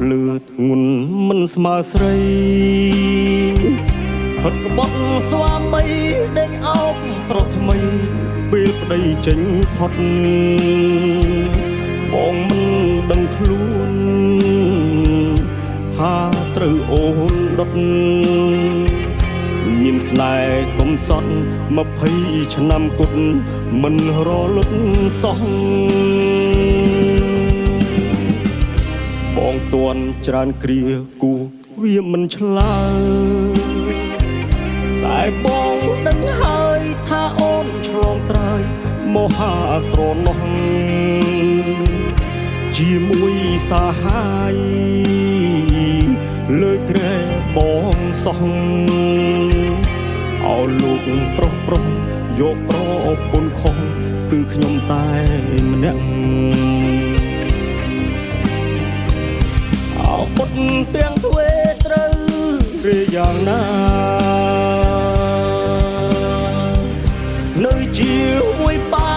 លឺធ្ងន់មិនស្មើស្រីហត់ក្បត់ស្វាមីដេកអោបប្រុសថ្មីពេលប្តីចេញផុតបងមិនដឹងខ្លួនថាត្រូវអូនដុតមានស្នេហ៍កំសត់20ឆ្នាំគត់មិនរលត់សោះបងតន់ច្រើនគ្រាគូវាមិនឆ្លើយតែបងដឹងហើយថាអូនឆ្លងត្រើយមហាស្រណោះជាមួយសាហាយលើក្រែបងសោះឲ្យលោកប្រុសយកប្រពន្ធខុសគឺខ្ញុំតែម្នាក់អោពុតទាំងទ្វេត្រូវឬយ៉ាងណានៅជាមួយប៉ា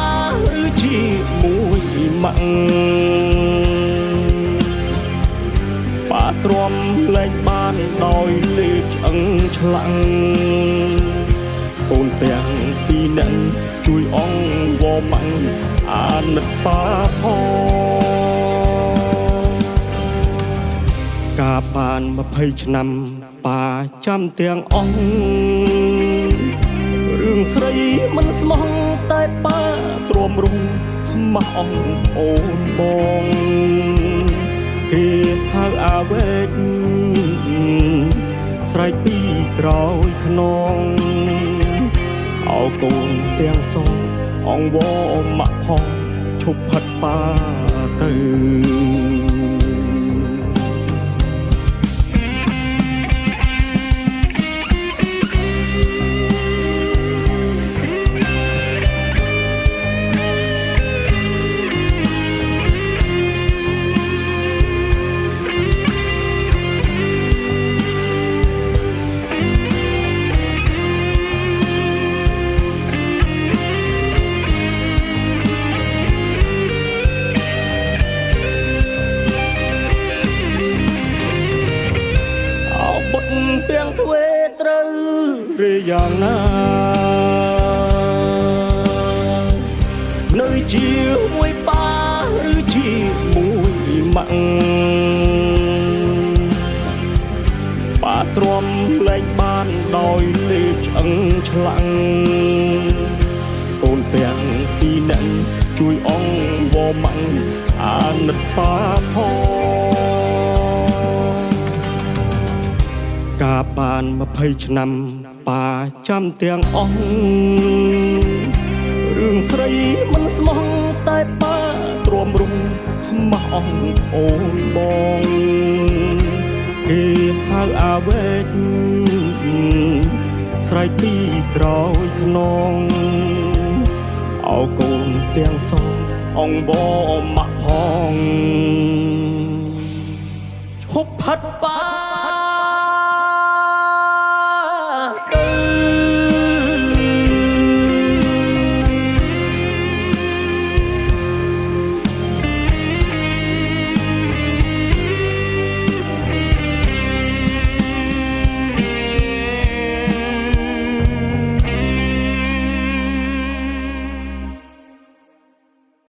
ឬជាមួយម៉ាក់ប៉ាទ្រាំលែងបានដោយលេបឆ្អឹងឆ្លាំងកូនទាំងពីរនាក់ជួយអង្វរម៉ាំងអាណិតប៉ាផងកាបាន20ឆ្នាំប៉ាចាំទាំងអស់រឿងស្រីមិនស្មោះតែប៉ាទ្រាំរំខ្មាស់អងអូនបងគេហៅអាវែកស្រែកពីក្រោយខ្នងអោកូនទាំងសងអងវម៉ាក់ផងឈប់ផិតប៉ាទៅទាំងទ្វេត្រូវឬយ៉ាងណានៅជាមួយប៉ាឬជាមួយម៉ាក់ប៉ាទ្រាំលែងបានដោយលេបឆ្អឹងឆ្លាំងកូនទាំងពីរនាក់ជួយអង្វរម៉ាំងអាណិតប៉ាផងកាបាន20ឆ្នាំប៉ាចាំទាំងអស់រឿងស្រីមិនស្មោះតែប៉ាទ្រាំរំខ្មាស់អងអូនបងគេហៅអាវែកស្រែកពីក្រោយខ្នងអោកូនទាំងសងអងវម៉ាក់ផងឈប់ផាត់ប៉ា